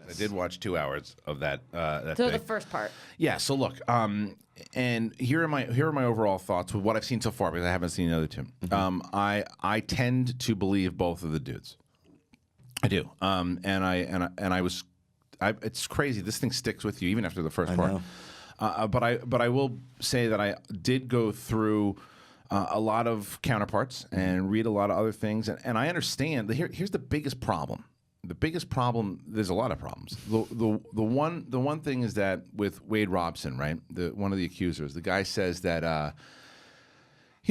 I did watch 2 hours of that. So the first part. Yeah. So look, and here are my overall thoughts with what I've seen so far because I haven't seen the other two. I tend to believe both of the dudes. I do. It's crazy. This thing sticks with you even after the first part. But I will say that I did go through a lot of counterparts and read a lot of other things, and I understand. Here's the biggest problem. The biggest problem. There's a lot of problems. The one thing is that with Wade Robson, right? One of the accusers, the guy says that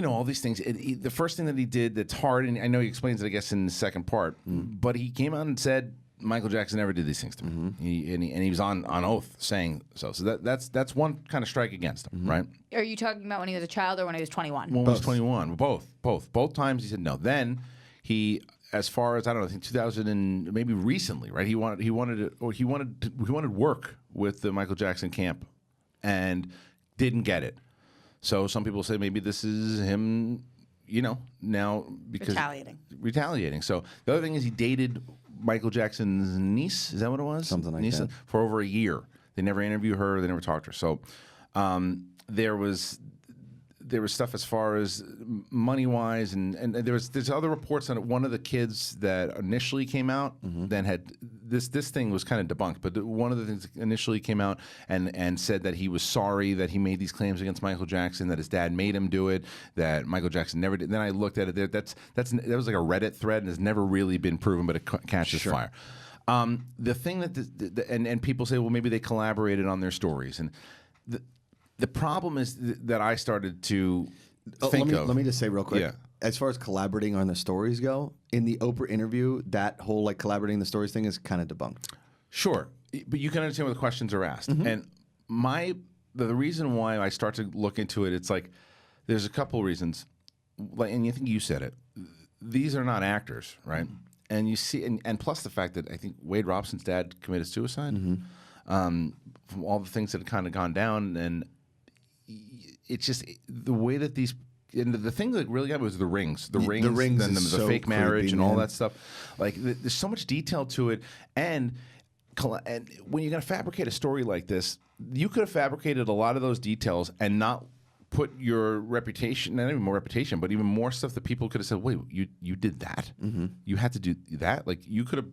all these things. The first thing that he did that's hard, and I know he explains it, I guess, in the second part. But he came out and said Michael Jackson never did these things to me. He was on oath saying so. So that's one kind of strike against him, right? Are you talking about when he was a child or when he was 21? When he was 21, both times he said no. Then he, as far as I don't know, I think 2000 and maybe recently, right? He wanted work with the Michael Jackson camp, and didn't get it. So some people say maybe this is him, now because retaliating. So the other thing is he dated Michael Jackson's niece. Is that what it was? Something like that. For over a year. They never interviewed her. They never talked to her. So there was stuff as far as money-wise, and there's other reports on it. One of the kids that initially came out then had this thing was kind of debunked, but one of the things that initially came out and said that he was sorry that he made these claims against Michael Jackson, that his dad made him do it, that Michael Jackson never did. Then I looked at it. That was like a Reddit thread and has never really been proven, but it catches fire. The thing that and people say, well, maybe they collaborated on their stories, and the problem is that I started to think of. Let me just say real quick. Yeah. As far as collaborating on the stories go, in the Oprah interview, that whole collaborating the stories thing is kind of debunked. Sure, but you can understand where the questions are asked. And the reason why I start to look into it, it's like there's a couple of reasons. And you think you said it. These are not actors, right? And you see, and plus the fact that I think Wade Robson's dad committed suicide. From all the things that had kind of gone down, and it's just the way that these. And the thing that really got me was the rings, and the fake marriage, and all that stuff. Like there's so much detail to it, and when you're going to fabricate a story like this, you could have fabricated a lot of those details and not put your reputation, not even more reputation, but even more stuff that people could have said, "Wait, you did that? You had to do that? Like you could have."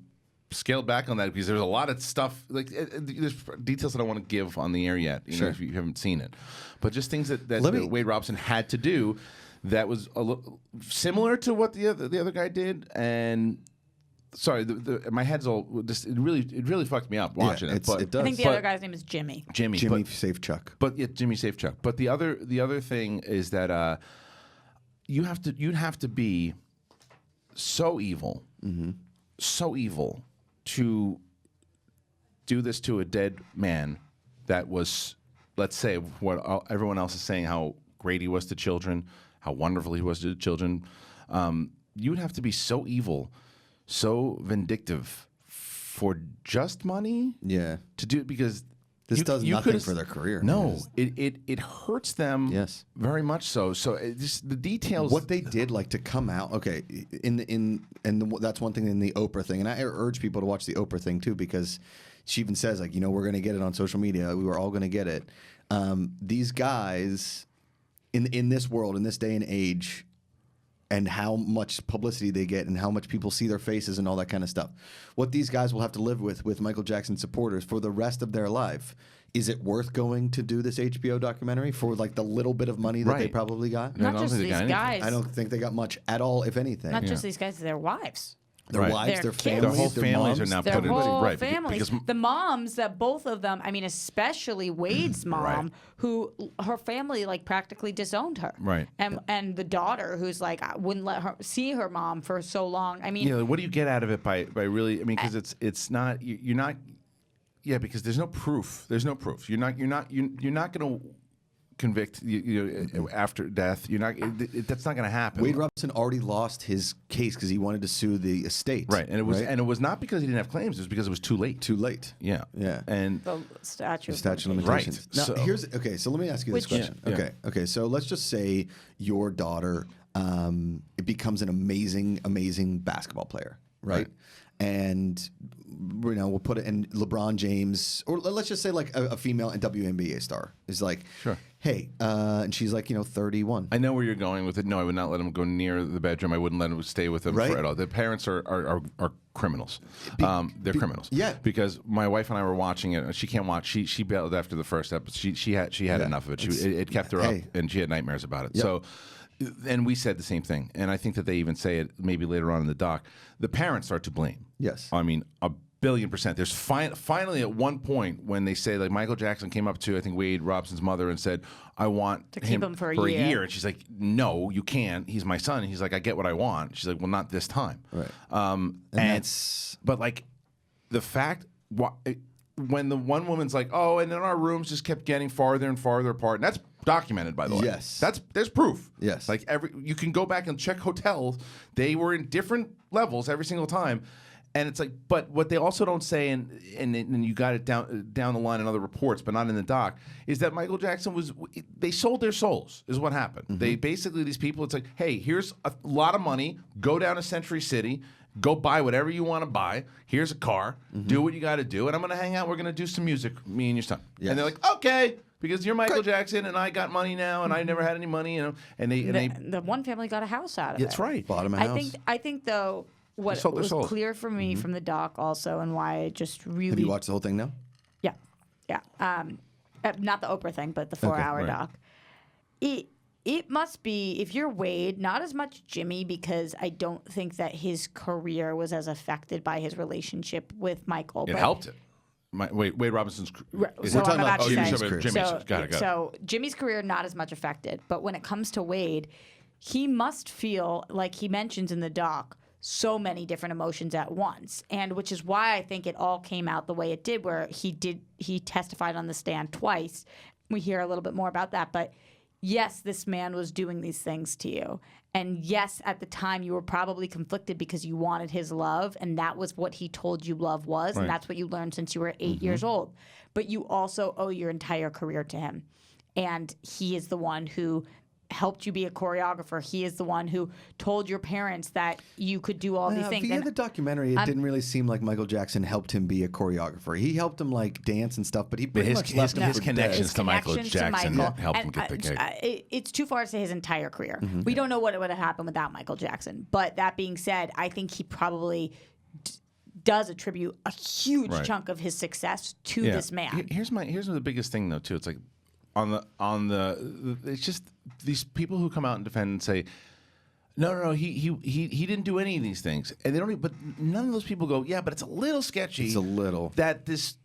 Scaled back on that because there's a lot of stuff there's details that I don't want to give on the air yet, if you haven't seen it, but just things that Wade Robson had to do that was a little similar to what the other guy did. And sorry, my head's all just it really fucked me up watching it. But it does. I think the other guy's name is Jimmy. Jimmy Safechuck. But yeah, Jimmy Safechuck. But the other thing is that you'd have to be so evil, to do this to a dead man that was, let's say, what everyone else is saying, how great he was to children, how wonderful he was to children. You'd have to be so evil, so vindictive for just money to do it, because this does nothing for their career. No, it hurts them very much so. So the details. What they did, to come out. Okay, that's one thing in the Oprah thing, and I urge people to watch the Oprah thing too, because she even says we're going to get it on social media. We were all going to get it. These guys in this world, in this day and age, and how much publicity they get and how much people see their faces and all that kind of stuff. What these guys will have to live with Michael Jackson supporters for the rest of their life. Is it worth going to do this HBO documentary for the little bit of money that they probably got? Not just these guys. I don't think they got much at all, if anything. Not just these guys, their wives. Their wives, their families, their whole families are now their put in whole families. The moms that both of them, especially Wade's mom, who her family practically disowned her. Right. And the daughter who's wouldn't let her see her mom for so long. What do you get out of it by really? Because it's not you're not. Yeah, because there's no proof. There's no proof. You're not going to convict after death. You're not. That's not going to happen. Wade Robson already lost his case because he wanted to sue the estate. Right, and it was not because he didn't have claims. It was because it was too late. Too late. Yeah. And the statute of limitations. Right. Now so let me ask you this question. Okay. So let's just say your daughter it becomes an amazing basketball player, right? and we'll put it in LeBron James, or let's just say like a female WNBA star is like, Sure. hey, and she's like 31. I know where you're going with it. No, I would not let him go near the bedroom. I wouldn't let him stay with him Right. for at all. The parents are criminals. They're criminals. Yeah. Because my wife and I were watching it. She can't watch. She bailed after the first episode. She had enough of it. It kept her up, and she had nightmares about it. Yep. So. And we said the same thing, and I think that they even say it maybe later on in the doc. The parents are to blame. Yes. I mean, 1,000,000,000%. There's finally at one point when they say, like, Michael Jackson came up to, I think, Wade Robson's mother and said, I want to keep him for a year. And she's like, no, you can't. He's my son. And he's like, I get what I want. She's like, well, not this time. Right. But like the fact when the one woman's like, oh, and then our rooms just kept getting farther and farther apart, and that's documented, by the way. Yes. There's proof. Yes. Like you can go back and check hotels. They were in different levels every single time. And it's like, but what they also don't say, and you got it down the line in other reports, but not in the doc, is that Michael Jackson they sold their souls, is what happened. Mm-hmm. They basically, these people, it's like, hey, here's a lot of money, go down to Century City, go buy whatever you want to buy. Here's a car, do what you got to do, and I'm going to hang out. We're going to do some music, me and your son. Yes. And they're like, okay, because you're Michael Jackson, and I got money now, and I never had any money, and the one family got a house out of it. That's right. Bought him a house. I think though. What sold their was souls. clear for me from the doc also, and why I just really Have you watched the whole thing now? Yeah. Not the Oprah thing, but the 4-hour right. doc. It must be, if you're Wade, not as much Jimmy, because I don't think that his career was as affected by his relationship with Michael. It helped it. Wade Robinson's. So I'm about to Jimmy's say, career. Got it. So Jimmy's career not as much affected, but when it comes to Wade, he must feel, like he mentions in the doc, so many different emotions at once, and which is why I think it all came out the way it did, where he testified on the stand twice. We hear a little bit more about that, but yes, this man was doing these things to you, and yes, at the time you were probably conflicted because you wanted his love, and that was what he told you love was, and that's what you learned since you were 8 years old. But you also owe your entire career to him, and he is the one who helped you be a choreographer. He is the one who told your parents that you could do all these things. Via the documentary, it didn't really seem like Michael Jackson helped him be a choreographer. He helped him like dance and stuff, but he pretty much left him his for connections dead. to Michael Connections to Jackson Michael. helped him get the gig. It's too far to say his entire career. We don't know what would have happened without Michael Jackson. But that being said, I think he probably does attribute a huge chunk of his success to this man. Here's the biggest thing though too. It's like on the it's just these people who come out and defend and say, no, he didn't do any of these things, and they don't. But none of those people go, yeah, but it's a little sketchy. It's a little that this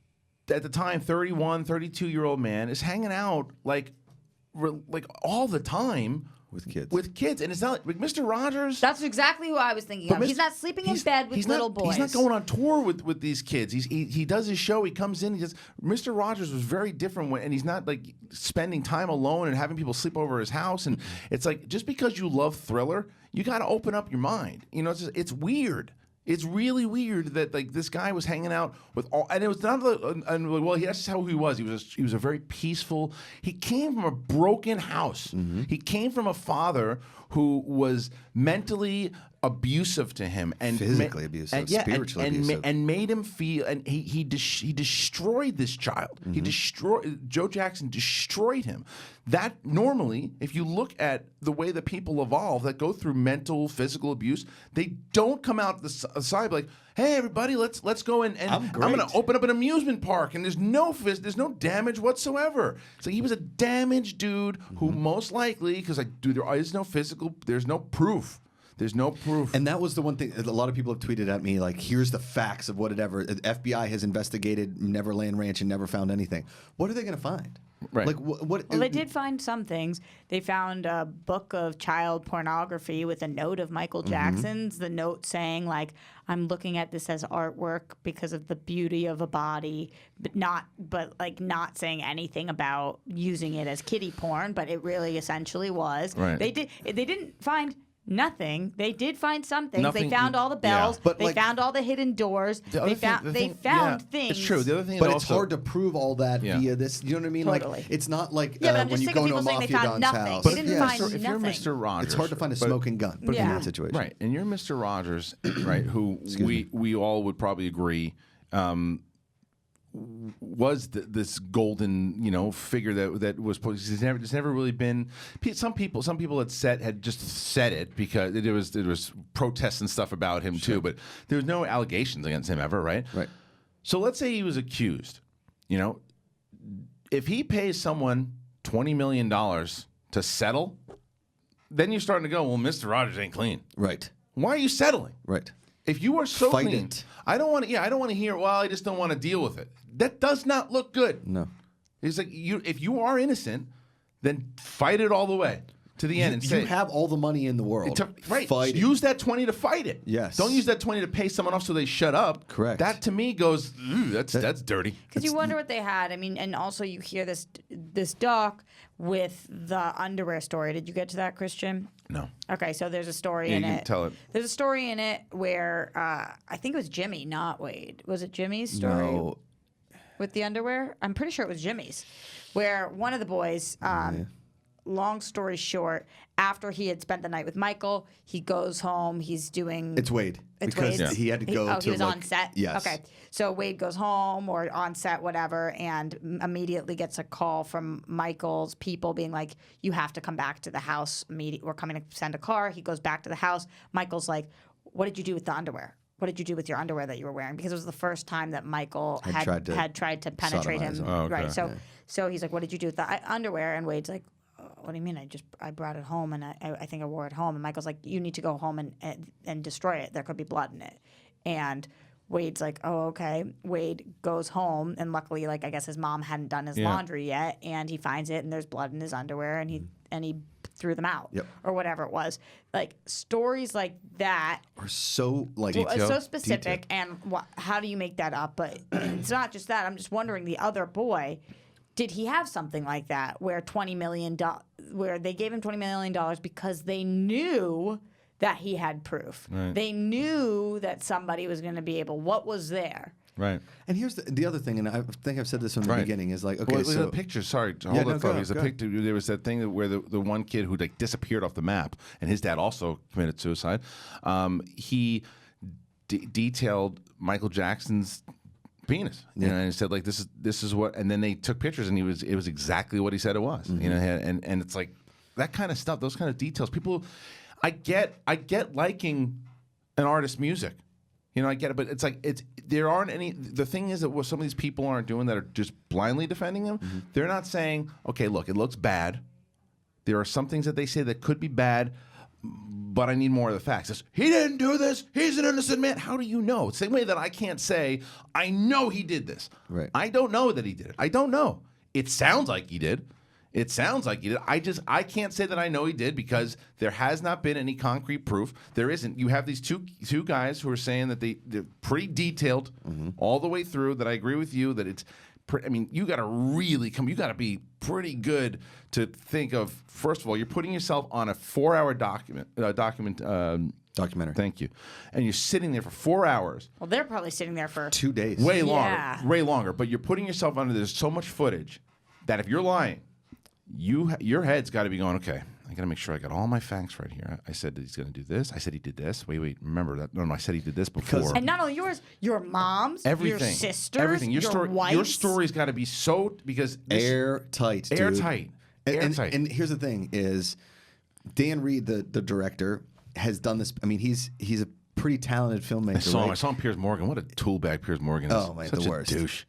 at the time 31, 32-year-old man is hanging out like all the time with kids. And it's not like Mr. Rogers. That's exactly who I was thinking of. He's not sleeping in bed with little boys. He's not going on tour with these kids. He does his show. He comes in. Mr. Rogers was very different, and he's not like spending time alone and having people sleep over his house. And it's like, just because you love Thriller, you got to open up your mind. You know, it's weird. It's really weird that like this guy was hanging out with all, and it was not. Well, that's just how he was. He was a very peaceful. He came from a broken house. He came from a father who was mentally abusive to him and physically abusive, spiritually abusive, and made him feel. And he destroyed this child. Joe Jackson destroyed him. That normally, if you look at the way that people evolve that go through mental, physical abuse, they don't come out the side like, "Hey, everybody, let's go and I'm going to open up an amusement park and there's no damage whatsoever." So he was a damaged dude who most likely, because like, dude, there is no physical, there's no proof. There's no proof. And that was the one thing a lot of people have tweeted at me, like, here's the facts of whatever. The FBI has investigated Neverland Ranch and never found anything. What are they going to find? Right. Like, what? Well, they did find some things. They found a book of child pornography with a note of Michael Jackson's. The note saying, like, I'm looking at this as artwork because of the beauty of a body, but not saying anything about using it as kiddie porn. But it really essentially was. Right. They didn't find nothing. They did find some things. Nothing- They found all the yeah. bells. But, they like, found all the hidden doors. The other thing- They found things. It's true. The other thing, But is it's also, hard to prove all that Yeah. via this. You know what I mean? Totally. Like it's not like Yeah, but I'm when just you sick go of to a people saying they mafia found don's nothing. house. They didn't find if you're nothing. Mr. Rogers, It's hard to find a but- smoking gun in Yeah. that situation. Right, and you're Mr. Rogers, right? Who we all would probably agree was this golden figure that was it's never really been. Some people had just said it because there was protests and stuff about him too, but there was no allegations against him ever, right? Right. So let's say he was accused. If he pays someone $20 million to settle, then you're starting to go, well, Mr. Rogers ain't clean. Right. Why are you settling? Right. If you are so Fight clean, it. I don't want to hear. Well, I just don't want to deal with it. That does not look good. No. It's like if you are innocent, then fight it all the way to the end and say You have all the money in the world. right. Fight it. Use that 20 to fight it. Yes. Don't use that 20 to pay someone off so they shut up. Correct. That to me goes, that's dirty. Because you wonder what they had. I mean, and also you hear this doc with the underwear story. Did you get to that, Kristian? No. Okay, so there's a story Yeah, in you can it. tell it. There's a story in it where I think it was Jimmy, not Wade. Was it Jimmy's story No. with the underwear? I'm pretty sure it was Jimmy's, where one of the boys. Long story short, after he had spent the night with Michael, he goes home. He's doing. It's Wade. It's because Wade's. he had to go to he was like, on set? Yes. Okay. So Wade goes home or on set, whatever, and immediately gets a call from Michael's people being like, you have to come back to the house. We're coming to send a car. He goes back to the house. Michael's like, what did you do with the underwear? What did you do with your underwear that you were wearing? Because it was the first time that Michael had tried to penetrate him. sodomize him. Oh, okay. Right. So he's like, what did you do with the underwear? And Wade's like, what do you mean? I brought it home and I think I wore it home. And Michael's like, you need to go home and destroy it. There could be blood in it. And Wade's like, oh, okay. Wade goes home and luckily, like, I guess his mom hadn't done his laundry yet, and he finds it and there's blood in his underwear and he threw them out or whatever it was. Like stories like that Are so like are so specific. And how do you make that up? But it's not just that. I'm just wondering, the other boy. Did he have something like that where where they gave him $20 million because they knew that he had proof? Right. They knew that somebody was going to be able. What was there? Right. And here's the other thing, and I think I've said this from the beginning, is like, okay, Well, so the picture. Sorry, hold no, on, go, There's a go. picture. There was that thing where the one kid who like disappeared off the map, and his dad also committed suicide. He detailed Michael Jackson's penis, and he said like this is what, and then they took pictures, and it was exactly what he said it was, and it's like that kind of stuff, those kind of details. People, I get liking an artist's music. I get it, but it's like there aren't any. The thing is that what some of these people aren't doing that are just blindly defending him. They're not saying, okay, look, it looks bad. There are some things that they say that could be bad, but I need more of the facts. It's, he didn't do this. He's an innocent man. How do you know? Same way that I can't say, I know he did this. Right. I don't know that he did it. I don't know. It sounds like he did. It sounds like he did. I can't say that I know he did because there has not been any concrete proof. There isn't. You have these two guys who are saying that they're pretty detailed all the way through. That I agree with you that it's. You got to really you got to be pretty good to think of. First of all, you're putting yourself on a 4-hour documentary. Thank you. And you're sitting there for 4 hours. Well, they're probably sitting there for 2 days. Way longer. Yeah. Way longer. But you're putting yourself under. There's so much footage that if you're lying, your head's got to be going, okay, I got to make sure I got all my facts right here. I said that he's going to do this. I said he did this. Wait, remember that? No, I said he did this before. And not only yours, your mom's, everything, your sisters, everything. Your wife's. story's got to be so because Airtight, dude. Airtight. Airtight. And here's the thing: is Dan Reed, the director, has done this. I mean, he's a pretty talented filmmaker. I saw him. Piers Morgan. What a tool bag Piers Morgan is. Oh man, Such the a worst. douche.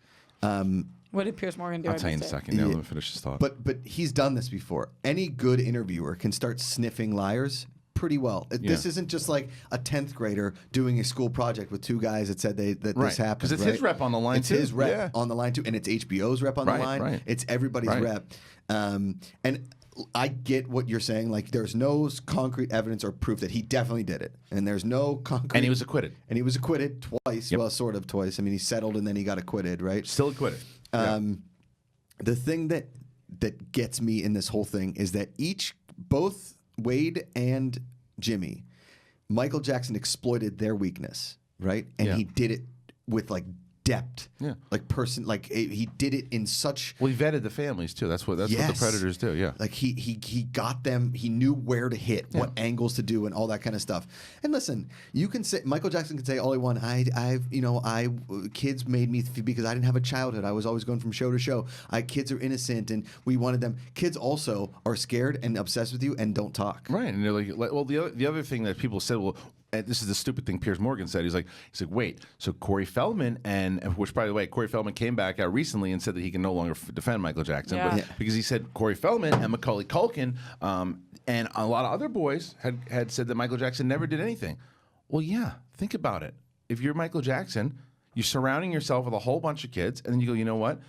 What did Piers Morgan do? I'll tell you in a second. Let me finish this thought. But he's done this before. Any good interviewer can start sniffing liars pretty well. This isn't just like a 10th grader doing a school project with two guys that said that this happened. Because it's his rep on the line it's too. It's his rep on the line too, and it's HBO's rep on the line. Right. It's everybody's rep. And I get what you're saying. Like, there's no concrete evidence or proof that he definitely did it, and there's no concrete. And he was acquitted. And he was acquitted twice. Yep. Well, sort of twice. I mean, he settled and then he got acquitted. Right. Still acquitted. The thing that gets me in this whole thing is that both Wade and Jimmy, Michael Jackson exploited their weakness, right? And Yeah. he did it with like depth. Yeah. Like he did it in such. Well, he vetted the families too. That's what the Yes. Predators do. Yeah. Like he got them. He knew where to hit, what angles to do, and all that kind of stuff. And listen, you can say Michael Jackson can say all he wants. Kids made me because I didn't have a childhood. I was always going from show to show. Kids are innocent, and we wanted them. Kids also are scared and obsessed with you and don't talk. Right, and they're like, well, the other thing that people said, well, and this is the stupid thing Piers Morgan said. He's like, wait, so Corey Feldman which by the way, Corey Feldman came back out recently and said that he can no longer defend Michael Jackson, Yeah. because he said Corey Feldman and Macaulay Culkin and a lot of other boys had said that Michael Jackson never did anything. Well, yeah, think about it. If you're Michael Jackson, you're surrounding yourself with a whole bunch of kids, and then you go, you know what?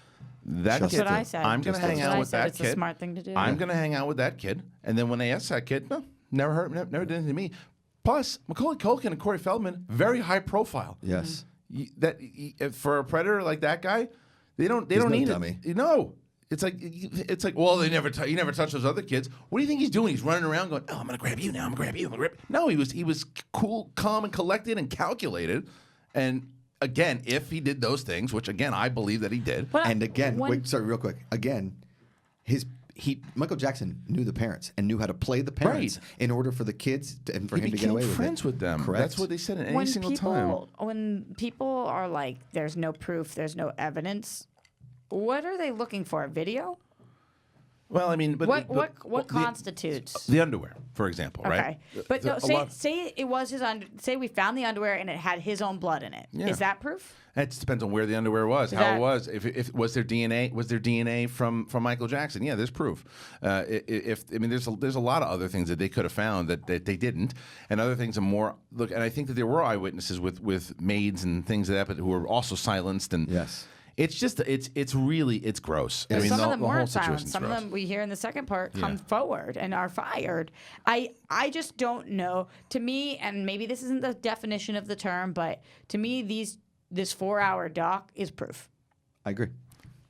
That's kid, what I said. I'm going to hang out with that it's kid. It's a smart thing to do. I'm going to hang out with that kid, and then when they ask that kid, no, never did anything to me. Plus, Macaulay Culkin and Corey Feldman, very high profile. Yes. For a predator like that guy, they don't no need dummy. it. No, it's like well, he never touched those other kids. What do you think he's doing? He's running around going, oh, I'm gonna grab you now. I'm gonna grab you. I'm gonna grab. No, he was cool, calm, and collected and calculated. And again, if he did those things, which again I believe that he did. And again, wait, sorry, real quick. Again, Michael Jackson knew the parents and knew how to play the parents in order for the kids and for he him to get away with it. became friends with them. Correct. That's what they said in any single time. When people are like, there's no proof, there's no evidence, what are they looking for? Video? Well, I mean, but What constitutes? the underwear, for example, right? Okay, but no, say it was his say we found the underwear and it had his own blood in it. Yeah. Is that proof? It just depends on where the underwear was, how it was. If was there DNA from Michael Jackson? Yeah, there's proof. There's a lot of other things that they could have found that they didn't, and other things are more look. And I think that there were eyewitnesses with maids and things like that, but who were also silenced. And Yes. It's just it's gross. Yeah. I mean, Some the, of them the whole weren't silent. situation's Some gross. of them we hear in the second part come forward and are fired. I just don't know. To me, and maybe this isn't the definition of the term, but to me, this 4-hour doc is proof. I agree.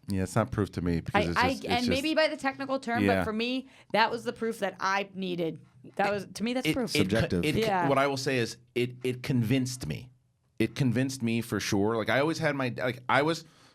Yeah, it's not proof to me because Maybe by the technical term, Yeah. but for me, that was the proof that I needed. That was to me, that's proof. Subjective. Yeah. What I will say is it convinced me. It convinced me for sure. Like I always had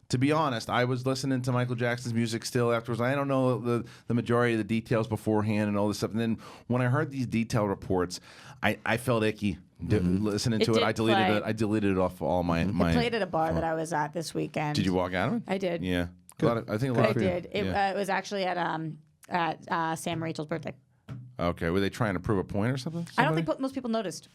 to be honest, I was listening to Michael Jackson's music still afterwards. I don't know the majority of the details beforehand and all this stuff. And then when I heard these detailed reports, I felt icky listening to it. I deleted it off all my. It played at a bar that I was at this weekend. Did you walk out of it? I did. Yeah. I think a lot I of people. did. It was actually at Sam Rachel's birthday. Okay. Were they trying to prove a point or something? I don't think most people noticed.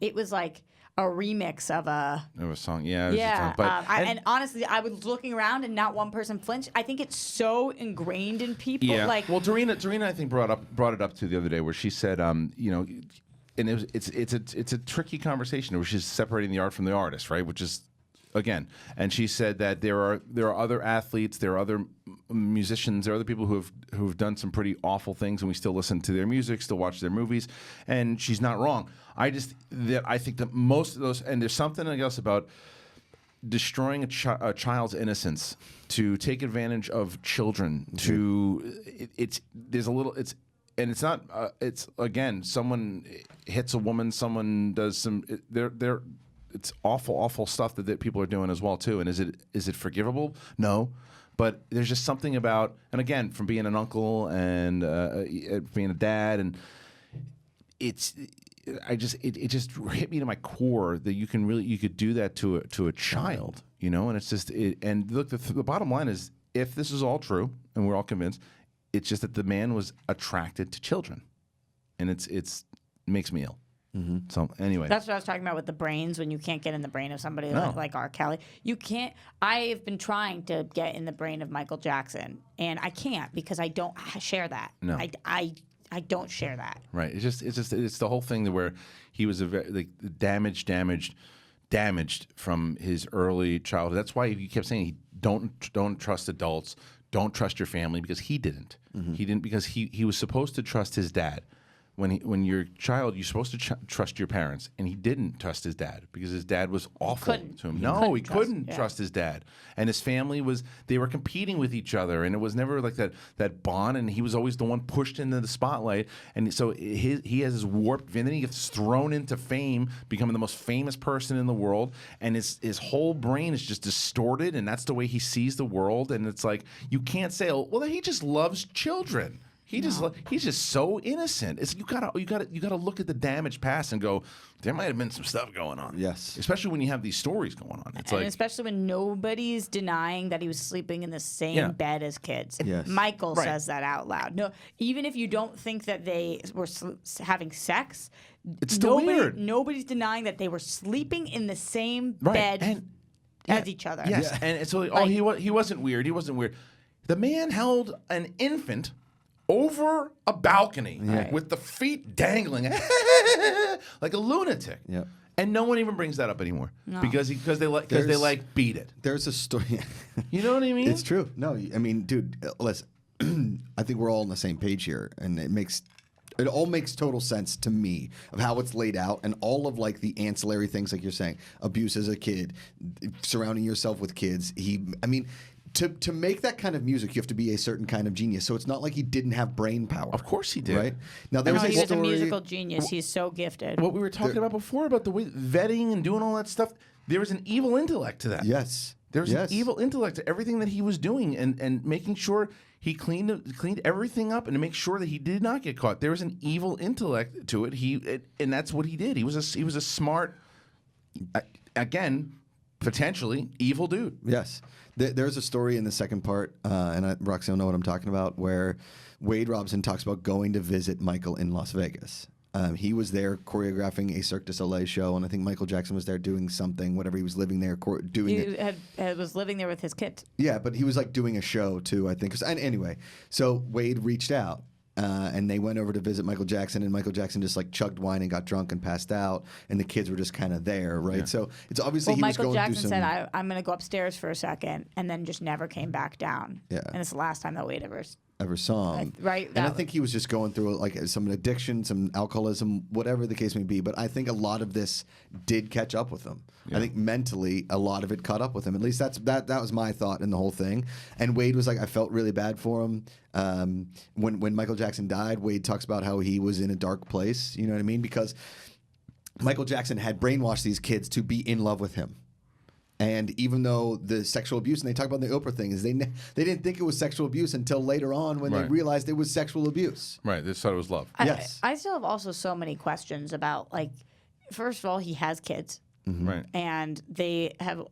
It was like a remix of a song. Yeah. It was yeah. a song, and honestly, I was looking around and not one person flinched. I think it's so ingrained in people. Yeah. Like, Well, Dorina, I think brought it up to the other day where she said, and it's a tricky conversation where she's separating the art from the artist, right? Which is, again, and she said that there are other athletes, there are other musicians, there are other people who've done some pretty awful things, and we still listen to their music, still watch their movies, and she's not wrong. I think that most of those, and there's something I guess about destroying a child's innocence to take advantage of children. It's not. It's again, someone hits a woman, someone does some. It's awful stuff that people are doing as well too. And is it forgivable? No, but there's just something about, and again, from being an uncle and being a dad, and it just hit me to my core that you could do that to a child, and it's just and look, the bottom line is, if this is all true and we're all convinced, it's just that the man was attracted to children, and it makes me ill. Mm-hmm. So anyway, that's what I was talking about with the brains. When you can't get in the brain of somebody like R. Kelly, you can't. I have been trying to get in the brain of Michael Jackson, and I can't because I don't share that. No. I don't share that. Right. It's the whole thing where he was damaged from his early childhood. That's why he kept saying don't trust adults, don't trust your family, because he didn't. Mm-hmm. He didn't, because he was supposed to trust his dad. when you're a child, you're supposed to trust your parents, and he didn't trust his dad because his dad was awful to him. He couldn't trust his dad, and his family they were competing with each other, and it was never like that bond. And he was always the one pushed into the spotlight, and so he has his warped. And then he gets thrown into fame, becoming the most famous person in the world, and his whole brain is just distorted, and that's the way he sees the world. And it's like you can't say, "Oh, well, he just loves children." He's just so innocent. It's you gotta look at the damaged past and go, there might have been some stuff going on. Yes. Especially when you have these stories going on. It's and especially when nobody's denying that he was sleeping in the same bed as kids. Yes. Michael says that out loud. No, even if you don't think that they were having sex, it's still weird. Nobody's denying that they were sleeping in the same bed as each other. Yes. Yeah. And so he wasn't weird. He wasn't weird. The man held an infant over a balcony with the feet dangling like a lunatic. Yep. And no one even brings that up anymore because they like beat it. There's a story. You know what I mean? It's true. No, I mean, dude, listen, I think we're all on the same page here, and it all makes total sense to me of how it's laid out and all of like the ancillary things like you're saying, abuse as a kid, surrounding yourself with kids. To make that kind of music, you have to be a certain kind of genius. So it's not like he didn't have brain power. Of course he did. Right? Now, he was a musical genius. He's so gifted. What we were talking about before about the way vetting and doing all that stuff, there was an evil intellect to that. Yes. There was an evil intellect to everything that he was doing and making sure he cleaned everything up and to make sure that he did not get caught. There was an evil intellect to it. And that's what he did. He was a smart, again, potentially evil dude. Yes. There's a story in the second part, and Roxy will know what I'm talking about, where Wade Robson talks about going to visit Michael in Las Vegas. He was there choreographing a Cirque du Soleil show, and I think Michael Jackson was there doing something, whatever he was living there doing it. He was living there with his kids. Yeah, but he was like doing a show too, I think. And anyway, so Wade reached out. And they went over to visit Michael Jackson, and Michael Jackson just like chugged wine and got drunk and passed out, and the kids were just kind of there, right? Yeah. So it's obviously he was going Michael through some... Jackson said, "I'm going to go upstairs for a second," and then just never came back down. Yeah, and it's the last time that Wade ever saw him, right? And I think he was just going through like some addiction, some alcoholism, whatever the case may be. But I think a lot of this did catch up with him. Yeah. I think mentally, a lot of it caught up with him. At least that was my thought in the whole thing. And Wade was like, I felt really bad for him. When Michael Jackson died, Wade talks about how he was in a dark place. You know what I mean? Because Michael Jackson had brainwashed these kids to be in love with him. And even though the sexual abuse, and they talk about the Oprah thing, is they didn't think it was sexual abuse until later on when they realized it was sexual abuse. Right. They thought it was love. Yes. I still have also so many questions about, like, first of all, he has kids. Mm-hmm. Right. And they have,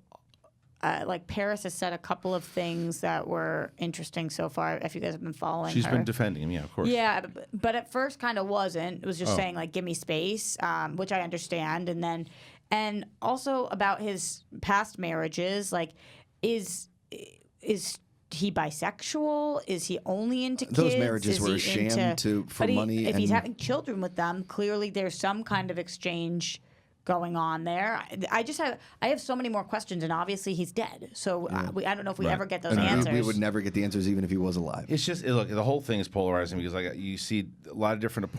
like, Paris has said a couple of things that were interesting so far, if you guys have been following She's her. been defending him, yeah, of course. Yeah, but at first kind of wasn't. It was just saying, like, give me space, which I understand. And also about his past marriages, like, is he bisexual? Is he only into kids? Those marriages were a sham for money. If he's having children with them, clearly there's some kind of exchange going on there. I have so many more questions, and obviously he's dead. So I don't know if we ever get those answers. We would never get the answers even if he was alive. It's just look, the whole thing is polarizing because like you see a lot of different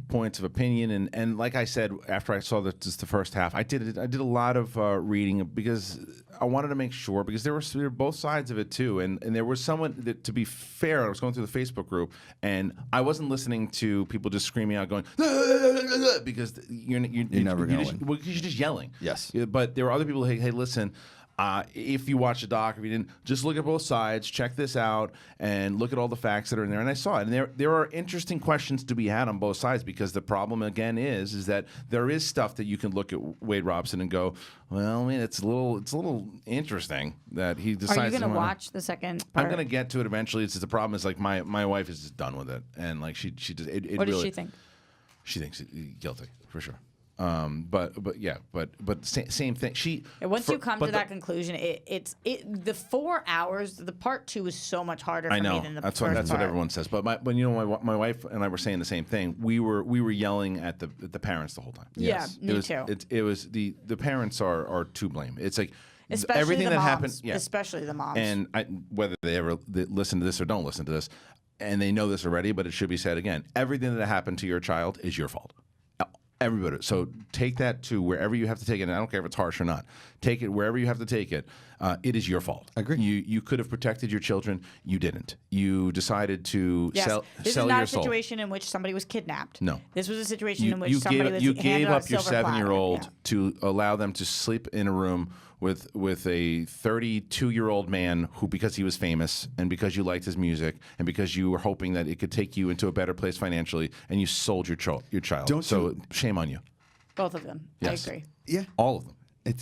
points of opinion, and like I said after I saw just the first half, I did a lot of reading because I wanted to make sure because there were both sides of it too, and there was someone that, to be fair, I was going through the Facebook group and I wasn't listening to people just screaming out going because you're never going to win. Well, you're just yelling. Yes. But there were other people. Hey, listen. If you watch the doc, if you didn't, just look at both sides, check this out, and look at all the facts that are in there. And I saw it. And there are interesting questions to be had on both sides because the problem, again, is that there is stuff that you can look at Wade Robson and go, well, I mean, it's a little interesting that he decides. Are you going to watch the second part? I'm going to get to it eventually. It's just the problem is like my wife is just done with it, and like she just it what really, does she think? She thinks guilty for sure. But same thing. Once you come to that conclusion, the 4 hours. The part 2 is so much harder for me than the first part. That's what everyone says. But you know, my wife and I were saying the same thing. We were yelling at the parents the whole time. Yes. Yeah, me too. It was the parents are to blame. It's like especially everything the that moms, happened. Yeah. Especially the moms. And whether they ever listen to this or don't listen to this. and they know this already, but it should be said again. Everything that happened to your child is your fault. Everybody. So take that to wherever you have to take it. And I don't care if it's harsh or not. Take it wherever you have to take it. It is your fault. I agree. You could have protected your children. You didn't. You decided to Yes. sell This your is not a soul. situation in which somebody was kidnapped. No. This was a situation in which somebody was you handed gave on a up your silver platter. 7-year-old Yeah. to allow them to sleep in a room with a 32-year-old man who, because he was famous and because you liked his music and because you were hoping that it could take you into a better place financially, and you sold your child. Shame on you. Both of them. Yes. I agree. Yeah. All of them.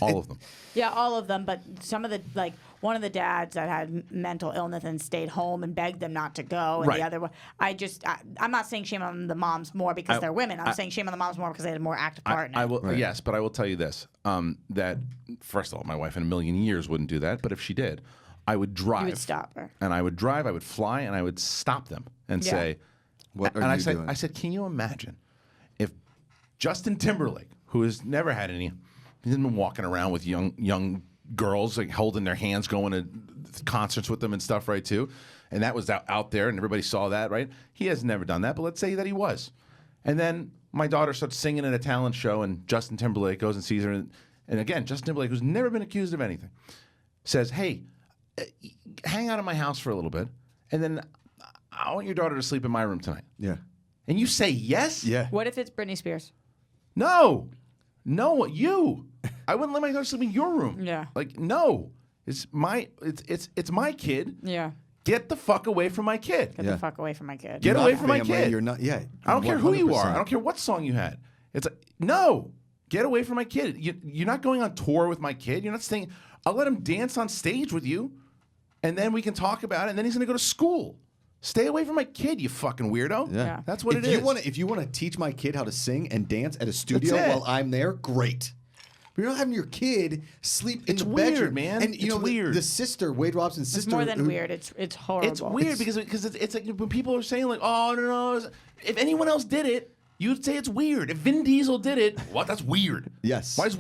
All of them. Yeah, all of them. But some of the, like, one of the dads that had mental illness and stayed home and begged them not to go. And Right. the other one, I'm not saying shame on the moms more because they're women. I'm saying shame on the moms more because they had a more active part in it. I will, yes, but I will tell you this: that first of all, my wife in a million years wouldn't do that. But if she did, I would drive. You would stop her. And I would drive. I would fly, and I would stop them and say, What are and you doing? I said, can you imagine if Justin Timberlake, who has never had any, he's been walking around with young girls, like holding their hands, going to concerts with them and stuff, right, too. And that was out there, and everybody saw that, right? He has never done that, but let's say that he was. And then my daughter starts singing at a talent show, and Justin Timberlake goes and sees her. And again, Justin Timberlake, who's never been accused of anything, says, hey, hang out at my house for a little bit, and then I want your daughter to sleep in my room tonight. Yeah. And you say yes? Yeah. What if it's Britney Spears? No, you. I wouldn't let my daughter sleep in your room. Yeah. Like, no, it's my kid. Yeah. Get the fuck away from my kid. Get the fuck away from my kid. Get away from my Family, kid. You're not. Yeah. I don't care who you are. 100%. I don't care what song you had. It's like, no, get away from my kid. You're not going on tour with my kid. You're not staying. I'll let him dance on stage with you, and then we can talk about it. And then he's going to go to school. Stay away from my kid, you fucking weirdo. Yeah. That's what if it you is. If you want to teach my kid how to sing and dance at a studio That's it. while I'm there, great. But you're not having your kid sleep in It's the weird, bedroom, man. And you It's know weird. The sister, Wade Robson's It's sister. more than who- weird. It's horrible. It's weird because it's like when people are saying like, oh no, if anyone else did it, you'd say it's weird. If Vin Diesel did it, what? That's weird. Yes. Why is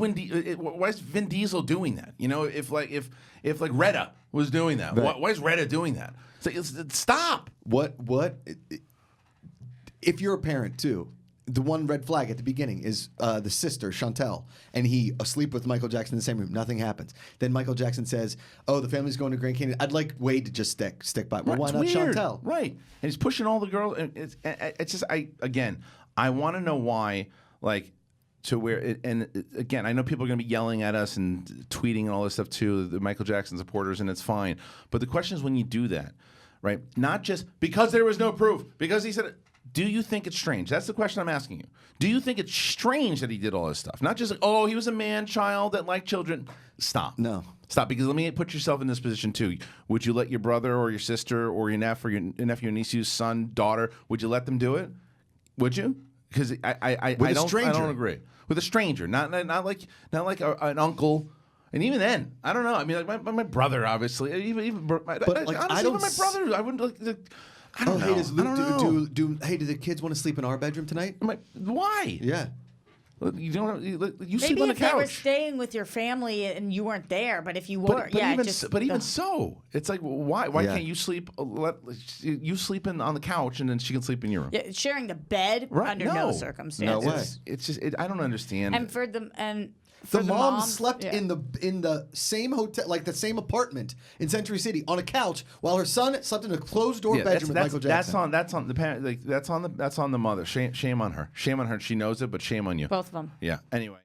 Vin Diesel doing that? You know, if Retta was doing that, Right. why is Retta doing that? Stop. What? If you're a parent too, the one red flag at the beginning is the sister Chantel, and he asleep with Michael Jackson in the same room. Nothing happens. Then Michael Jackson says, "Oh, the family's going to Grand Canyon. I'd like Wade to just stick by. Well, why It's not weird. Chantel? Right. And he's pushing all the girls. And it's just I want to know why, like, to where it, and again, I know people are going to be yelling at us and tweeting and all this stuff too, the Michael Jackson supporters, and it's fine. But the question is when you do that, right? Not just because there was no proof, because he said it. Do you think it's strange? That's the question I'm asking you. Do you think it's strange that he did all this stuff? Not just like, oh, he was a man-child that liked children. Stop. No. Stop, because let me put yourself in this position too. Would you let your brother or your sister or your nephew or your nephew's son, daughter, would you let them do it? Would you? Because I don't agree. With a stranger, not like an uncle. And even then, I don't know. I mean, like my brother, obviously. Even like, honestly, I don't even my brother, I wouldn't like. I don't know. Hey, does I don't know. hey, do the kids want to sleep in our bedroom tonight? Why? Yeah. You don't. You sleep Maybe on the if they were couch. staying with your family and you weren't there, but if you were, Even so, it's like why Yeah. can't you sleep? You sleep on the couch and then she can sleep in your room. Yeah, sharing the bed Right, under no. no No circumstances. way. It's just I don't understand. And for the for The mom mom slept yeah. in the same hotel, like the same apartment in Century City, on a couch, while her son slept in a closed door bedroom with Michael Jackson. That's on the parent. Like, that's on the mother. Shame on her. Shame on her. She knows it, but shame on you. Both of them. Yeah. Anyway.